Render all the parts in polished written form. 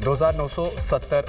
2,970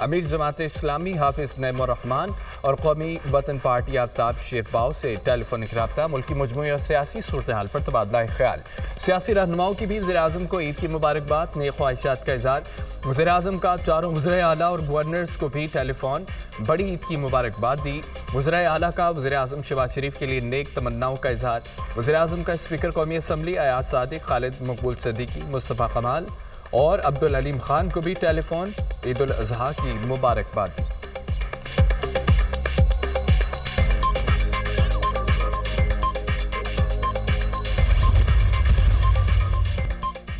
امیر جماعت اسلامی حافظ نعیم الرحمان اور قومی وطن پارٹی آفتاب شیرپاؤ سے ٹیلی فونک رابطہ، ملکی مجموعی اور سیاسی صورتحال پر تبادلہ خیال۔ سیاسی رہنماؤں کی بھی وزیر اعظم کو عید کی مبارکباد، نیک خواہشات کا اظہار۔ وزیر اعظم کا چاروں وزرائے اعلیٰ اور گورنرز کو بھی ٹیلی فون بڑی عید کی مبارکباد دی۔ وزرائے اعلیٰ کا وزیر اعظم شہباز شریف کے لیے نیک تمناؤں کا اظہار۔ وزیر اعظم کا اسپیکر قومی اسمبلی ایاز صادق، خالد مقبول صدیقی، مصطفیٰ کمال اور عبدالعلیم خان کو بھی ٹیلی فون عید الاضحیٰ کی مبارکباد دی۔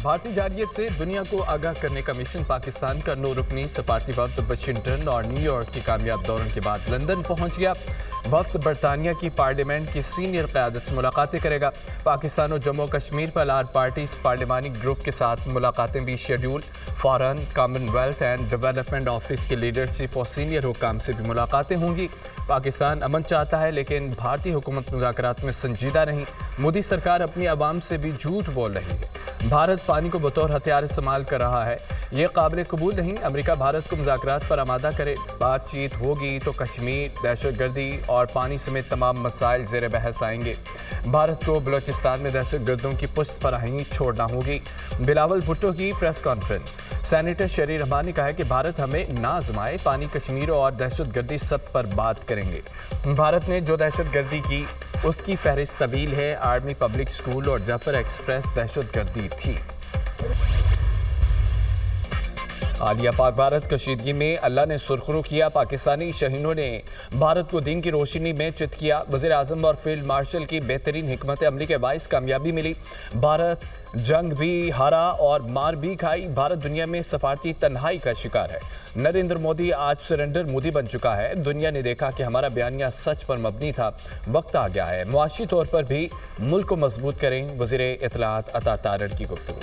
بھارتی جارحیت سے دنیا کو آگاہ کرنے کا مشن پاکستان کا 9 رکنی سفارتی وفد واشنگٹن اور نیو یارک کے کامیاب دوروں کے بعد لندن پہنچ گیا۔ وفد برطانیہ کی پارلیمنٹ کی سینئر قیادت سے ملاقاتیں کرے گا۔ پاکستان اور جموں کشمیر پر آل پارٹیز پارلیمانی گروپ کے ساتھ ملاقاتیں بھی schedule. Foreign, common wealth and development office کے لیڈرشپ اور سینئر حکام سے بھی ملاقاتیں ہوں گی۔ پاکستان امن چاہتا ہے لیکن بھارتی حکومت مذاکرات میں سنجیدہ نہیں۔ مودی سرکار اپنی عوام سے بھی جھوٹ بول رہی ہے۔ بھارت پانی کو بطور ہتھیار استعمال کر رہا ہے، یہ قابل قبول نہیں۔ امریکہ بھارت کو مذاکرات پر آمادہ کرے، بات چیت ہوگی تو کشمیر، دہشت گردی اور پانی سمیت تمام مسائل زیر بحث آئیں گے۔ بھارت کو بلوچستان میں دہشت گردوں کی پشت پناہی چھوڑنا ہوگی۔ بلاول بھٹو کی پریس کانفرنس۔ سینیٹر شریر رحمان نے کہا کہ بھارت ہمیں نہ آزمائے، پانی، کشمیر اور دہشت گردی سب پر بات کریں گے۔ بھارت نے جو دہشت گردی کی اس کی فہرست طویل ہے۔ آرمی پبلک اسکول اور جعفر ایکسپریس دہشت گردی تھی۔ عالیہ پاک بھارت کشیدگی میں اللہ نے سرخرو کیا، پاکستانی شہینوں نے بھارت کو دین کی روشنی میں چت کیا۔ وزیر اعظم اور فیلڈ مارشل کی بہترین حکمت عملی کے باعث کامیابی ملی۔ بھارت جنگ بھی ہارا اور مار بھی کھائی۔ بھارت دنیا میں سفارتی تنہائی کا شکار ہے۔ نریندر مودی آج سرنڈر مودی بن چکا ہے۔ دنیا نے دیکھا کہ ہمارا بیانیہ سچ پر مبنی تھا۔ وقت آ گیا ہے معاشی طور پر بھی ملک کو مضبوط کریں۔ وزیر اطلاعات عطا تارڑ کی گفتگو۔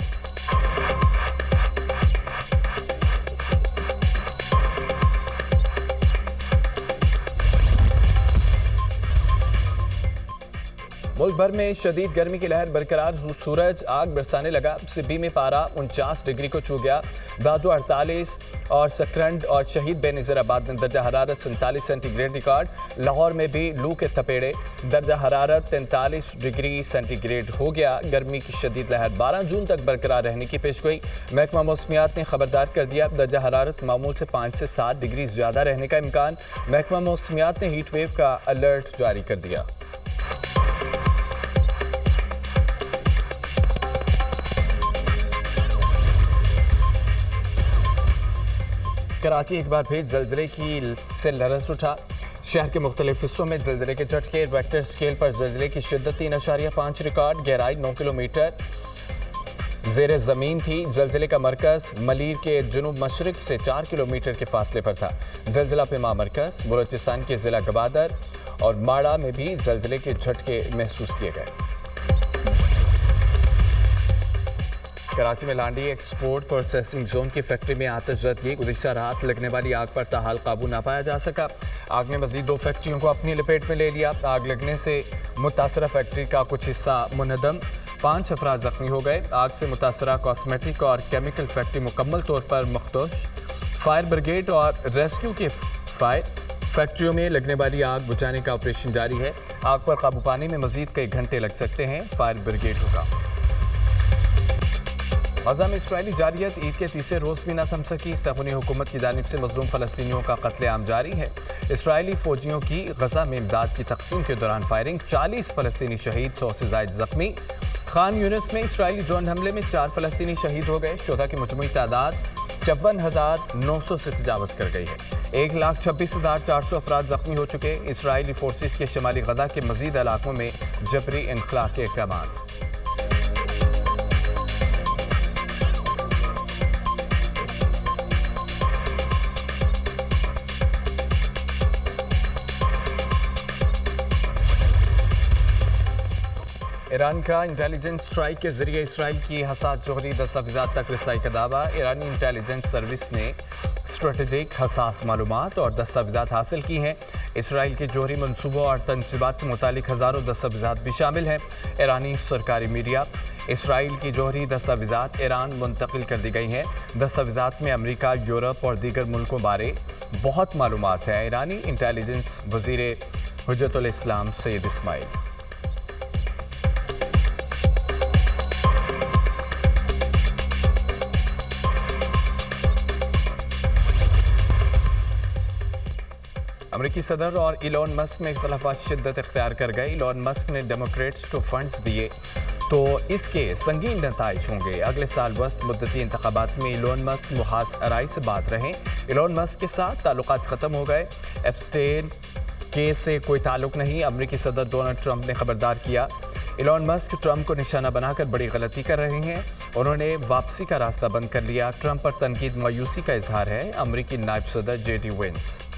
ملک بھر میں شدید گرمی کی لہر برقرار، سورج آگ برسانے لگا۔ سبی میں پارہ 49 ڈگری کو چھو گیا۔ بہادو 48 اور سکرنڈ اور شہید بے نظیر آباد میں درجہ حرارت 47 سینٹی گریڈ ریکارڈ۔ لاہور میں بھی لو کے تپیڑے، درجہ حرارت 43 ڈگری سینٹی گریڈ ہو گیا۔ گرمی کی شدید لہر 12 جون تک برقرار رہنے کی پیشگوئی۔ محکمہ موسمیات نے خبردار کر دیا، درجہ حرارت معمول سے 5 سے 7 ڈگری زیادہ رہنے کا امکان۔ محکمہ موسمیات نے ہیٹ ویو کا الرٹ جاری کر دیا۔ کراچی ایک بار پھر زلزلے سے لرز اٹھا۔ شہر کے مختلف حصوں میں زلزلے کے جھٹکے۔ ریکٹر اسکیل پر زلزلے کی شدت 3.5 ریکارڈ، گہرائی 9 کلومیٹر زیر زمین تھی۔ زلزلے کا مرکز ملیر کے جنوب مشرق سے 4 کلومیٹر کے فاصلے پر تھا۔ زلزلہ پیما مرکز بلوچستان کے ضلع گوادر اور ماڑا میں بھی زلزلے کے جھٹکے محسوس کیے گئے۔ کراچی میں لانڈی ایکسپورٹ پروسیسنگ زون کی فیکٹری میں آتش زدگی۔ گزشتہ رات لگنے والی آگ پر تاحال قابو نہ پایا جا سکا۔ آگ نے مزید 2 فیکٹریوں کو اپنی لپیٹ میں لے لیا۔ آگ لگنے سے متاثرہ فیکٹری کا کچھ حصہ منہدم، 5 افراد زخمی ہو گئے۔ آگ سے متاثرہ کاسمیٹک اور کیمیکل فیکٹری مکمل طور پر مخدوش۔ فائر بریگیڈ اور ریسکیو کے فیکٹریوں میں لگنے والی آگ بجھانے کا آپریشن جاری ہے۔ آگ پر قابو پانے میں مزید کئی گھنٹے لگ سکتے ہیں۔ فائر بریگیڈ ہوگا۔ غزہ میں اسرائیلی جارحیت عید کے تیسرے روز بھی نہ تھم سکی۔ صہیونی حکومت کی جانب سے مظلوم فلسطینیوں کا قتل عام جاری ہے۔ اسرائیلی فوجیوں کی غزہ میں امداد کی تقسیم کے دوران فائرنگ، 40 فلسطینی شہید، 100 سے زائد زخمی۔ خان یونس میں اسرائیلی ڈرون حملے میں 4 فلسطینی شہید ہو گئے۔ شہداء کی مجموعی تعداد 54,900 سے تجاوز کر گئی ہے۔ 1,26,400 افراد زخمی ہو چکے۔ اسرائیلی فورسز کے شمالی غزہ کے مزید علاقوں میں جبری انخلاء کے اقدامات۔ ایران کا انٹیلیجنس اسٹرائک کے ذریعے اسرائیل کی حساس جوہری دستاویزات تک رسائی کا دعویٰ۔ ایرانی انٹیلیجنس سروس نے اسٹریٹجک حساس معلومات اور دستاویزات حاصل کی ہیں۔ اسرائیل کے جوہری منصوبوں اور تنصیبات سے متعلق ہزاروں دستاویزات بھی شامل ہیں۔ ایرانی سرکاری میڈیا اسرائیل کی جوہری دستاویزات ایران منتقل کر دی گئی ہیں۔ دستاویزات میں امریکہ، یورپ اور دیگر ملکوں بارے بہت معلومات ہیں۔ ایرانی انٹیلیجنس وزیر حجت الاسلام سید اسماعیل۔ امریکی صدر اور ایلون مسک میں اختلافات شدت اختیار کر گئے۔ ایلون مسک نے ڈیموکریٹس کو فنڈز دیے تو اس کے سنگین نتائج ہوں گے۔ اگلے سال وسط مدتی انتخابات میں ایلون مسک محاذ آرائی سے باز رہیں۔ ایلون مسک کے ساتھ تعلقات ختم ہو گئے۔ ایپسٹین کیس سے کوئی تعلق نہیں، امریکی صدر ڈونلڈ ٹرمپ نے خبردار کیا۔ ایلون مسک ٹرمپ کو نشانہ بنا کر بڑی غلطی کر رہے ہیں، انہوں نے واپسی کا راستہ بند کر لیا۔ ٹرمپ پر تنقید مایوسی کا اظہار ہے۔ امریکی نائب صدر جے ڈی وینس۔